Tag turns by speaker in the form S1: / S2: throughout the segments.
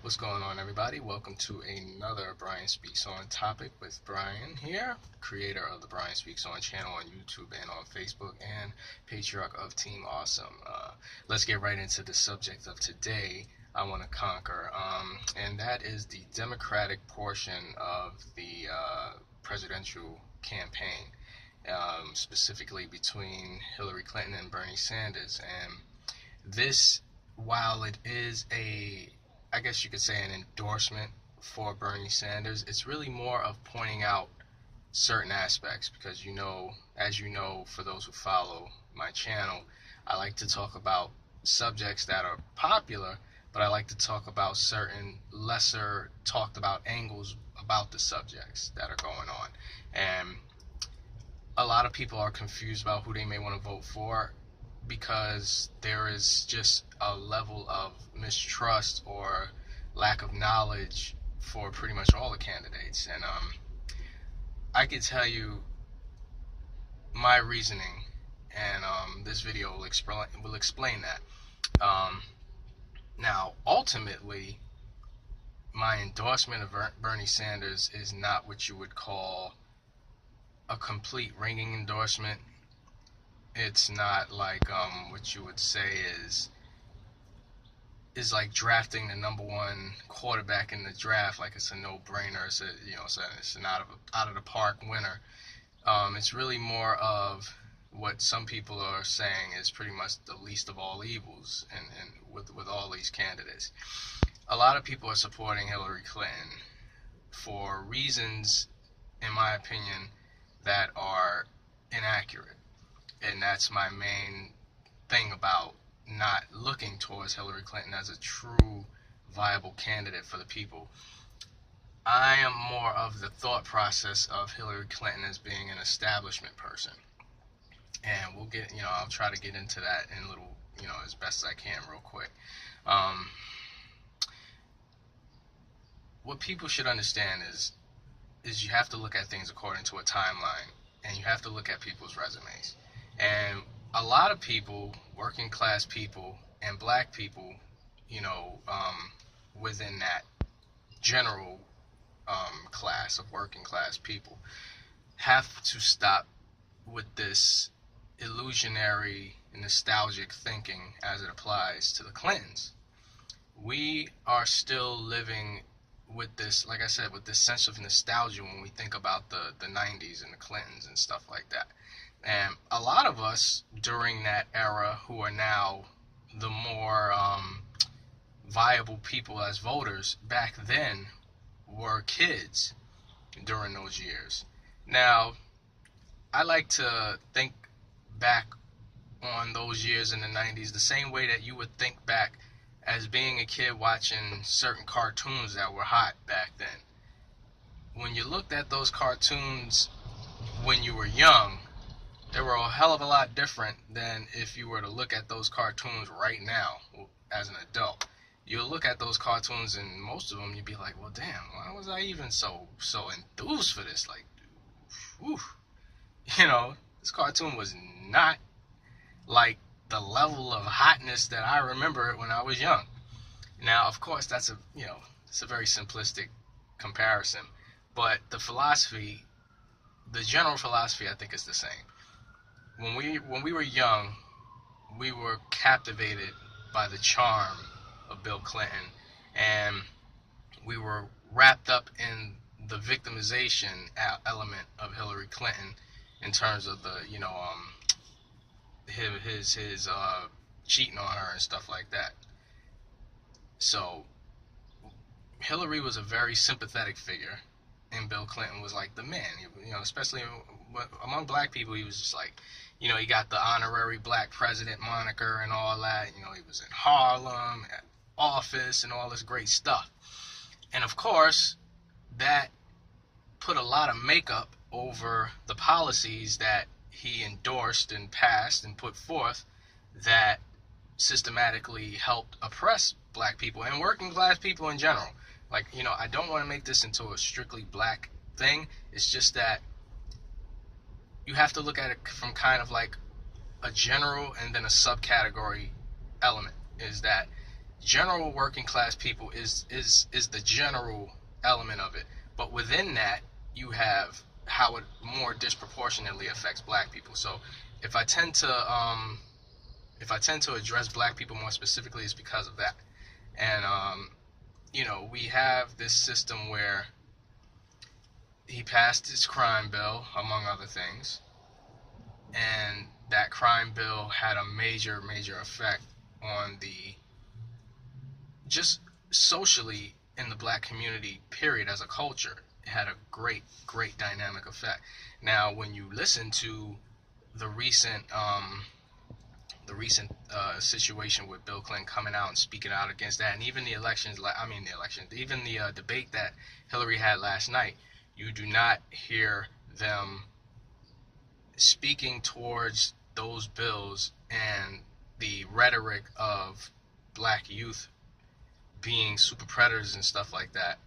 S1: What's going on, everybody? Welcome to another Brian Speaks On topic with Brian here, creator of the Brian Speaks On channel on YouTube and on Facebook, and patriarch of Team Awesome. Let's get right into the subject of today. I want to conquer, and that is the Democratic portion of the presidential campaign, specifically between Hillary Clinton and Bernie Sanders. And this, while it is I guess you could say, an endorsement for Bernie Sanders, it's really more of pointing out certain aspects because, as you know, for those who follow my channel, I like to talk about subjects that are popular, but I like to talk about certain lesser talked about angles about the subjects that are going on. And a lot of people are confused about who they may want to vote for, because there is just a level of mistrust or lack of knowledge for pretty much all the candidates. And I can tell you my reasoning, and this video will explain that. Now, ultimately, my endorsement of Bernie Sanders is not what you would call a complete ringing endorsement. It's not like what you would say is like drafting the number one quarterback in the draft like it's a no-brainer. It's an out of the park winner. It's really more of what some people are saying is pretty much the least of all evils, and with all these candidates. A lot of people are supporting Hillary Clinton for reasons, in my opinion, that are inaccurate. And that's my main thing about not looking towards Hillary Clinton as a true viable candidate for the people. I am more of the thought process of Hillary Clinton as being an establishment person. And I'll try to get into that in a little, as best as I can real quick. What people should understand is you have to look at things according to a timeline, and you have to look at people's resumes. And a lot of people, working class people and black people, within that general class of working class people, have to stop with this illusionary, nostalgic thinking as it applies to the Clintons. We are still living with this, like I said, with this sense of nostalgia when we think about the 90s and the Clintons and stuff like that. And a lot of us during that era who are now the more viable people as voters back then were kids during those years. Now, I like to think back on those years in the 90s the same way that you would think back as being a kid watching certain cartoons that were hot back then. When you looked at those cartoons when you were young, they were a hell of a lot different than if you were to look at those cartoons right now as an adult. You'll look at those cartoons, and most of them you'd be like, well, damn, why was I even so enthused for this? Like, whew. This cartoon was not like the level of hotness that I remember it when I was young. Now, of course, it's a very simplistic comparison, but the general philosophy, I think, is the same. When we were young, we were captivated by the charm of Bill Clinton, and we were wrapped up in the victimization element of Hillary Clinton in terms of the his cheating on her and stuff like that. So Hillary was a very sympathetic figure, and Bill Clinton was like the man. Especially among black people, he was just like, he got the honorary black president moniker and all that. He was in Harlem, at office, and all this great stuff. And of course, that put a lot of makeup over the policies that he endorsed and passed and put forth that systematically helped oppress black people and working class people in general. Like, I don't want to make this into a strictly black thing. It's just that you have to look at it from kind of like a general and then a subcategory element. Is that general working class people is the general element of it. But within that, you have how it more disproportionately affects black people. So if I tend to address black people more specifically, it's because of that. And we have this system where he passed his crime bill, among other things, and that crime bill had a major effect on the just socially in the black community, period, as a culture. It had a great dynamic effect. Now, when you listen to the recent situation with Bill Clinton coming out and speaking out against that, and even the debate that Hillary had last night, you do not hear them speaking towards those bills and the rhetoric of black youth being super predators and stuff like that.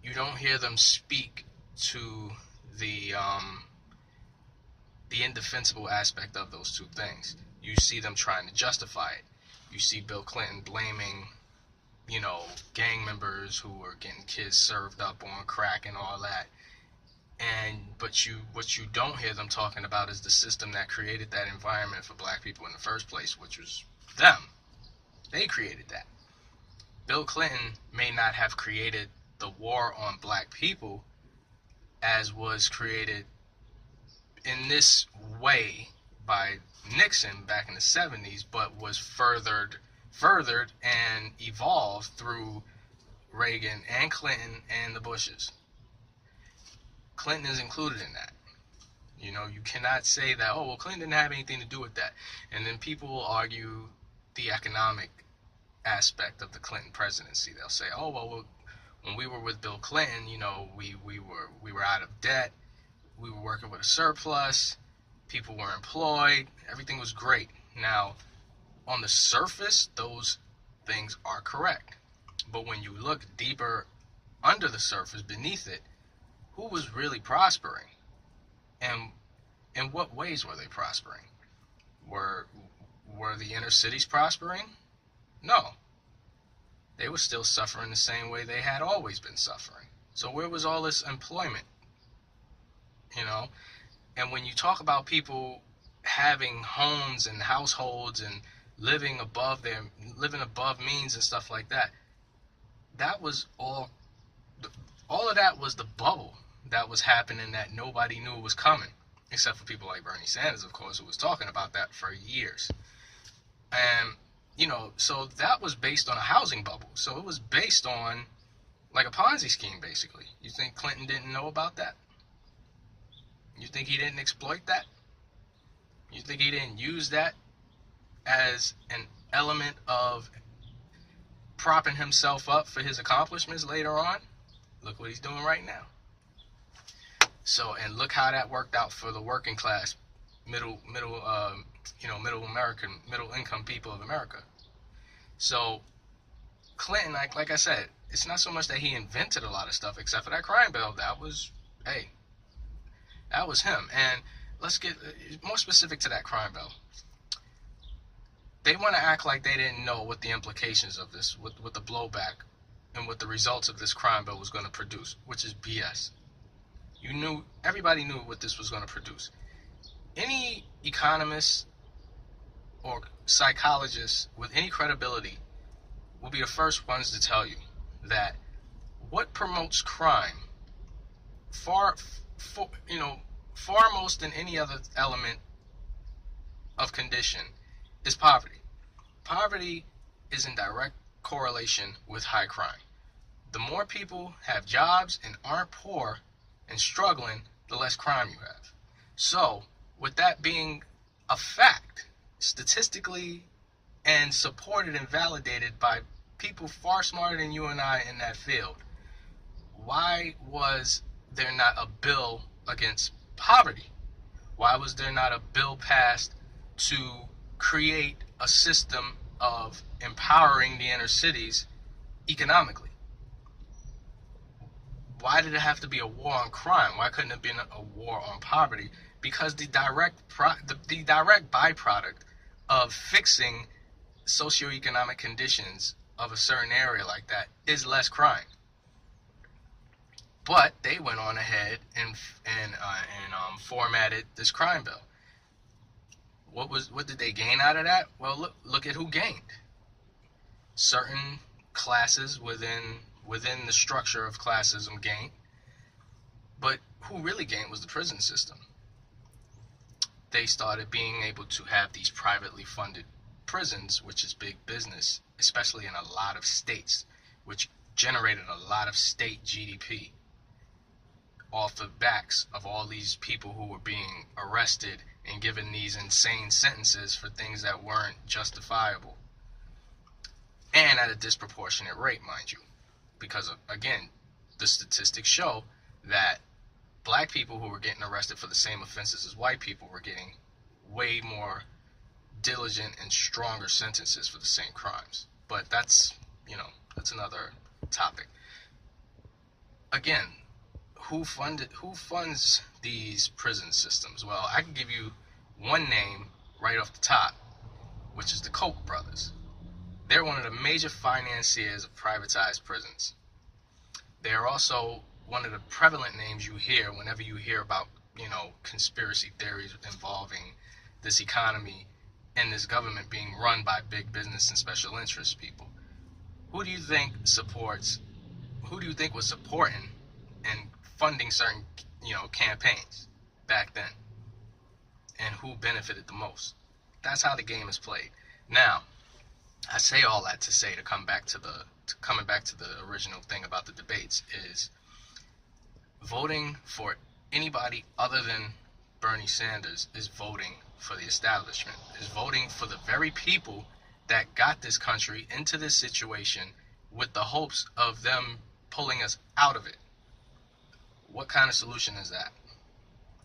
S1: You don't hear them speak to the indefensible aspect of those two things. You see them trying to justify it. You see Bill Clinton blaming, gang members who were getting kids served up on crack and all that. But what you don't hear them talking about is the system that created that environment for black people in the first place, which was them. They created that. Bill Clinton may not have created the war on black people as was created in this way by Nixon back in the 70s, but was furthered and evolved through Reagan and Clinton and the Bushes. Clinton is included in that. You cannot say that, oh, well, Clinton didn't have anything to do with that. And then people will argue the economic aspect of the Clinton presidency. They'll say, oh, well, when we were with Bill Clinton, we were out of debt, we were working with a surplus, people were employed, everything was great. Now, on the surface, those things are correct. But when you look deeper under the surface, beneath it, who was really prospering? And in what ways were they prospering? Were the inner cities prospering? No. They were still suffering the same way they had always been suffering. So where was all this employment? And when you talk about people having homes and households and living above means and stuff like that, that was all of that was the bubble that was happening that nobody knew was coming, except for people like Bernie Sanders, of course, who was talking about that for years. And so that was based on a housing bubble. So it was based on like a Ponzi scheme, basically. You think Clinton didn't know about that? You think he didn't exploit that? You think he didn't use that as an element of propping himself up for his accomplishments later on? Look what he's doing right now. So, and look how that worked out for the working class, middle income people of America. So Clinton, like I said, it's not so much that he invented a lot of stuff, except for that crime bill. That was him. And let's get more specific to that crime bill. They want to act like they didn't know what the implications of this, what the blowback and what the results of this crime bill was going to produce, which is BS. Everybody knew what this was going to produce. Any economist or psychologist with any credibility will be the first ones to tell you that what promotes crime foremost than any other element of condition is poverty. Poverty is in direct correlation with high crime. The more people have jobs and aren't poor and struggling, the less crime you have. So, with that being a fact, statistically and supported and validated by people far smarter than you and I in that field, why was there not a bill against poverty? Why was there not a bill passed to create a system of empowering the inner cities economically? Why did it have to be a war on crime? Why couldn't it have been a war on poverty? Because the direct byproduct of fixing socioeconomic conditions of a certain area like that is less crime. But they went on ahead and formatted this crime bill. What did they gain out of that? Well, look at who gained. Certain classes within the structure of classism gained, but who really gained was the prison system. They started being able to have these privately funded prisons, which is big business, especially in a lot of states, which generated a lot of state GDP off the backs of all these people who were being arrested and given these insane sentences for things that weren't justifiable. And at a disproportionate rate, mind you. Because, again, the statistics show that black people who were getting arrested for the same offenses as white people were getting way more diligent and stronger sentences for the same crimes. But that's another topic. Again, who funds these prison systems? Well, I can give you one name right off the top, which is the Koch brothers. They're one of the major financiers of privatized prisons. They are also one of the prevalent names you hear whenever you hear about, conspiracy theories involving this economy and this government being run by big business and special interest people. Who do you think was supporting and funding certain, campaigns back then? And who benefited the most? That's how the game is played. Now, I say all that to say, coming back to the original thing about the debates, is voting for anybody other than Bernie Sanders is voting for the establishment, is voting for the very people that got this country into this situation with the hopes of them pulling us out of it. What kind of solution is that?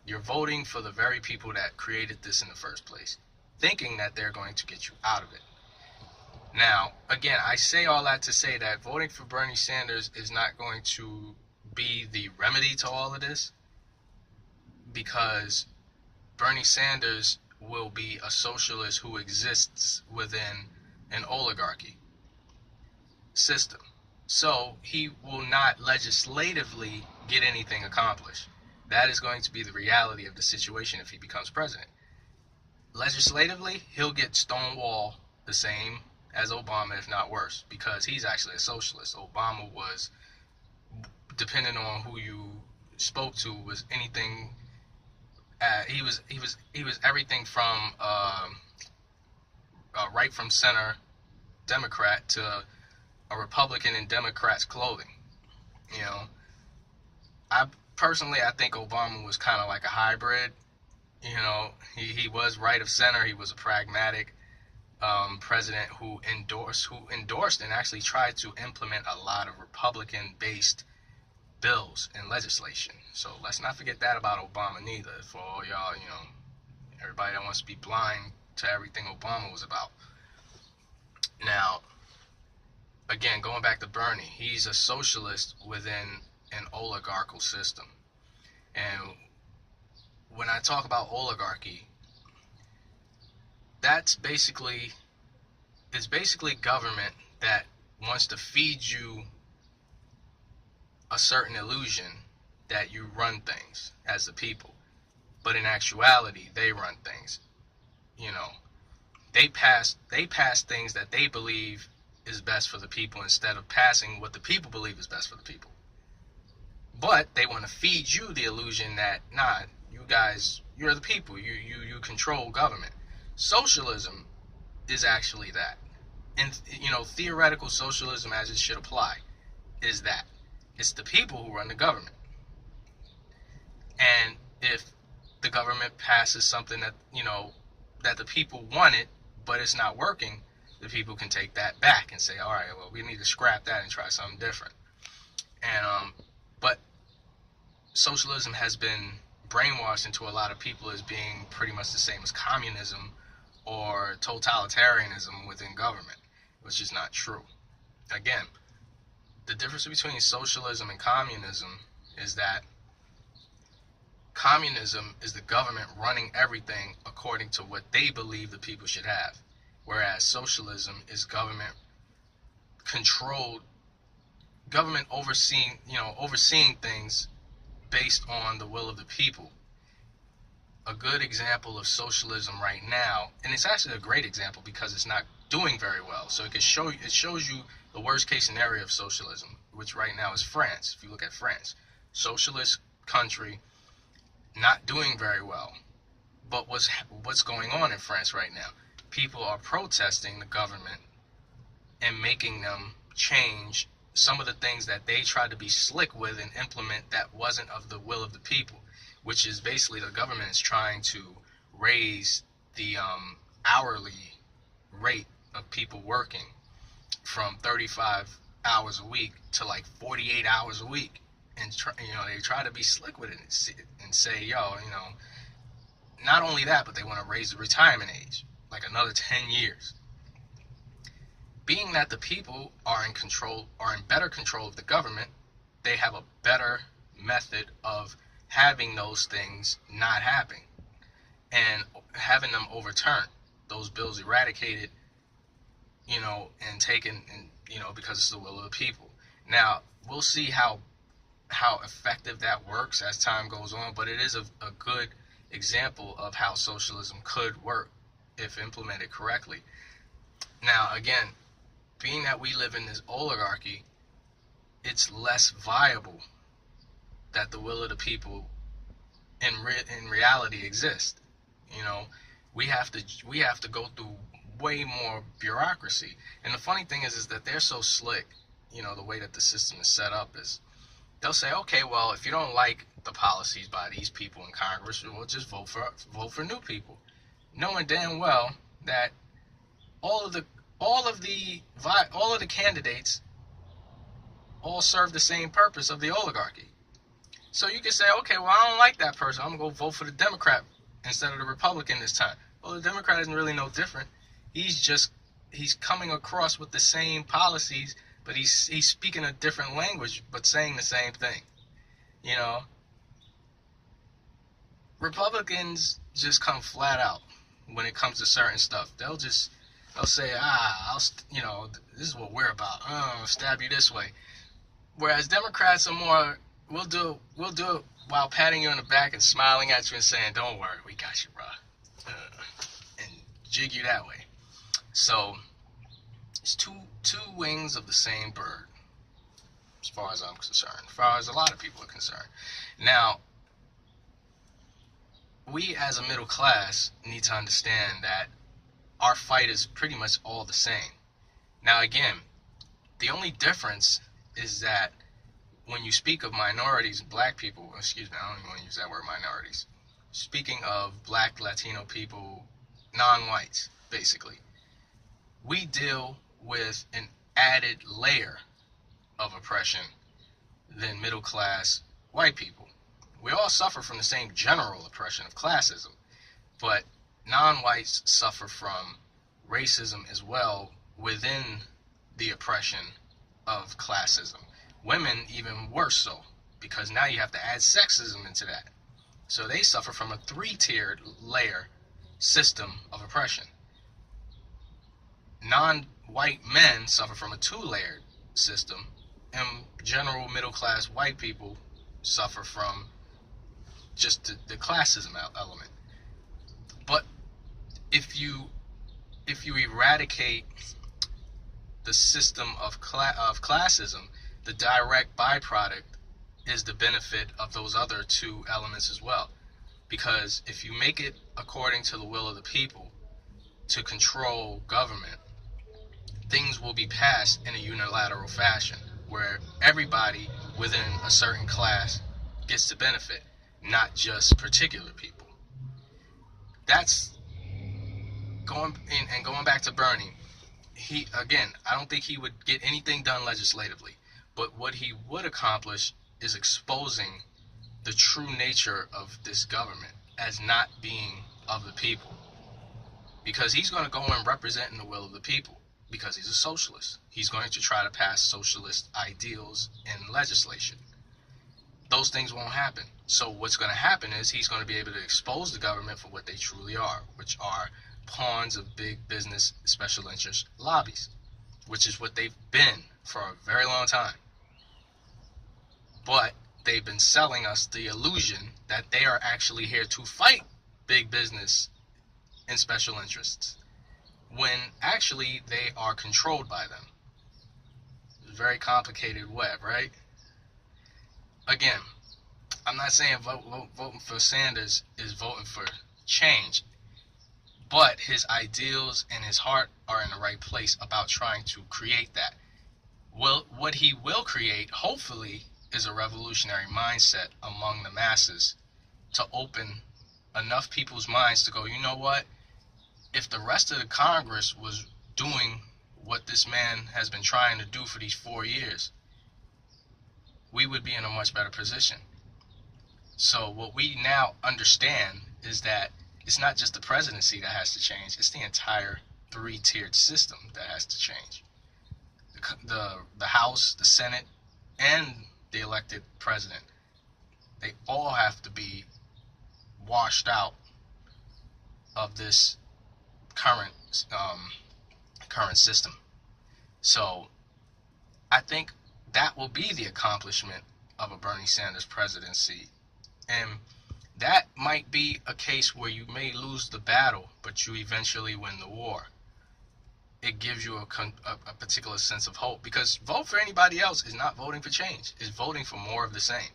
S1: You're voting for the very people that created this in the first place, thinking that they're going to get you out of it. Now, again, I say all that to say that voting for Bernie Sanders is not going to be the remedy to all of this, because Bernie Sanders will be a socialist who exists within an oligarchy system. So he will not legislatively get anything accomplished. That is going to be the reality of the situation if he becomes president. Legislatively, he'll get stonewall the same as Obama, if not worse, because he's actually a socialist. Obama was, depending on who you spoke to, was anything. He was everything from right from center Democrat to a Republican in Democrats' clothing. I think Obama was kind of like a hybrid. He was right of center. He was a pragmatic president who endorsed and actually tried to implement a lot of Republican-based bills and legislation. So let's not forget that about Obama neither. For all y'all, everybody that wants to be blind to everything Obama was about. Now, again, going back to Bernie, he's a socialist within an oligarchical system. And when I talk about oligarchy, it's basically government that wants to feed you a certain illusion that you run things as the people. But in actuality, they run things. They pass things that they believe is best for the people instead of passing what the people believe is best for the people. But they want to feed you the illusion that, nah, you guys, you're the people. You control government. Socialism is actually that. And, theoretical socialism, as it should apply, is that. It's the people who run the government. And if the government passes something that, that the people wanted, but it's not working, the people can take that back and say, all right, well, we need to scrap that and try something different. And, but socialism has been brainwashed into a lot of people as being pretty much the same as communism or totalitarianism within government, which is not true. Again, the difference between socialism and communism is that communism is the government running everything according to what they believe the people should have, whereas socialism is government controlled, government overseeing things based on the will of the people. A good example of socialism right now, and it's actually a great example because it's not doing very well. So it shows you the worst case scenario of socialism, which right now is France. If you look at France, socialist country, not doing very well. But what's going on in France right now? People are protesting the government and making them change some of the things that they tried to be slick with and implement that wasn't of the will of the people, which is basically the government is trying to raise the hourly rate of people working from 35 hours a week to like 48 hours a week. And they try to be slick with it and say, not only that, but they want to raise the retirement age like another 10 years. Being that the people are in better control of the government, they have a better method of having those things not happen and having them overturned, those bills eradicated, and taken, and because it's the will of the people. Now we'll see how effective that works as time goes on, but it is a good example of how socialism could work if implemented correctly. Now again, being that we live in this oligarchy, it's less viable that the will of the people in reality exist. We have to go through way more bureaucracy. And the funny thing is that they're so slick, the way that the system is set up is they'll say, okay, well, if you don't like the policies by these people in Congress, we'll just vote for new people, knowing damn well that all of the candidates all serve the same purpose of the oligarchy. So you can say, okay, well, I don't like that person, I'm gonna go vote for the Democrat instead of the Republican this time. Well, the Democrat isn't really no different. He's coming across with the same policies, but he's speaking a different language, but saying the same thing. Republicans just come flat out when it comes to certain stuff. They'll say, this is what we're about. I'll stab you this way. Whereas Democrats are more, we'll do it while patting you on the back and smiling at you and saying, don't worry, we got you, bro. And jig you that way. So it's two wings of the same bird, as far as I'm concerned, as far as a lot of people are concerned. Now, we as a middle class need to understand that our fight is pretty much all the same. Now again, the only difference is that when you speak of minorities, black people, I don't even want to use that word, minorities. Speaking of black, Latino people, non-whites, basically, we deal with an added layer of oppression than middle class white people. We all suffer from the same general oppression of classism, but non-whites suffer from racism as well within the oppression of classism. Women even worse so, because now you have to add sexism into that. So they suffer from a 3-tiered layer system of oppression. Non-white men suffer from a 2-layered system, and general middle-class white people suffer from just the classism element. But if you eradicate the system of classism, the direct byproduct is the benefit of those other 2 elements as well. Because if you make it according to the will of the people to control government, things will be passed in a unilateral fashion where everybody within a certain class gets to benefit, not just particular people. That's going back to Bernie. I don't think he would get anything done legislatively, but what he would accomplish is exposing the true nature of this government as not being of the people, because he's going to go and represent in the will of the people, because he's a socialist. He's going to try to pass socialist ideals in legislation. Those things won't happen. So what's going to happen is he's going to be able to expose the government for what they truly are, which are pawns of big business special interest lobbies, which is what they've been for a very long time. But they've been selling us the illusion that they are actually here to fight big business and special interests, when actually they are controlled by them. It's a very complicated web, right? Again, I'm not saying voting for Sanders is voting for change, but his ideals and his heart are in the right place about trying to create that. Well, what he will create, hopefully, is a revolutionary mindset among the masses to open enough people's minds to go, you know what? If the rest of the Congress was doing what this man has been trying to do for these 4 years, we would be in a much better position. So what we now understand is that it's not just the presidency that has to change, it's the entire three-tiered system that has to change. The House, the Senate, and the elected president, they all have to be washed out of this current system. So I think that will be the accomplishment of a Bernie Sanders presidency. And that might be a case where you may lose the battle, but you eventually win the war. It gives you a particular sense of hope, because vote for anybody else is not voting for change. It's voting for more of the same.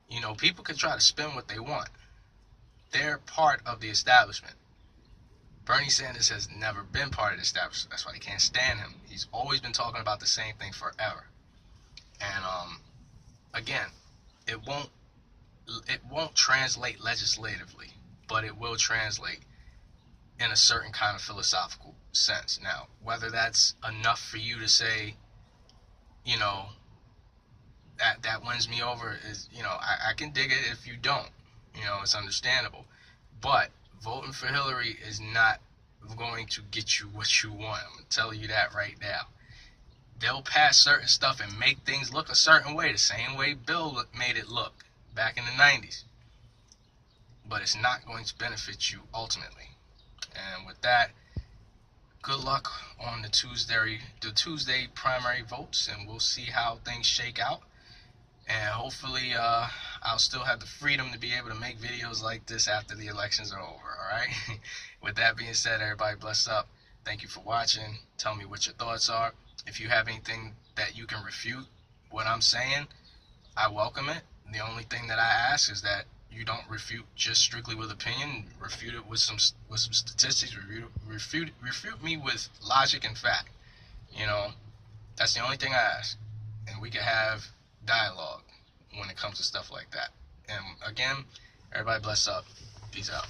S1: You know, people can try to spin what they want. They're part of the establishment. Bernie Sanders has never been part of the establishment. That's why they can't stand him. He's always been talking about the same thing forever. And again, it won't translate legislatively, but it will translate in a certain kind of philosophical sense. Now, whether that's enough for you to say, you know, that wins me over is, you know, I can dig it if you don't. You know, it's understandable. But voting for Hillary is not going to get you what you want. I'm going to tell you that right now. They'll pass certain stuff and make things look a certain way, the same way Bill made it look back in the 90s. But it's not going to benefit you ultimately. And with that, good luck on the Tuesday primary votes, and we'll see how things shake out. And hopefully I'll still have the freedom to be able to make videos like this after the elections are over, all right? With that being said, everybody bless up. Thank you for watching. Tell me what your thoughts are. If you have anything that you can refute what I'm saying, I welcome it. The only thing that I ask is that you don't refute just strictly with opinion. Refute it with some statistics. Refute me with logic and fact. You know, that's the only thing I ask. And we can have dialogue when it comes to stuff like that. And again, everybody bless up. Peace out.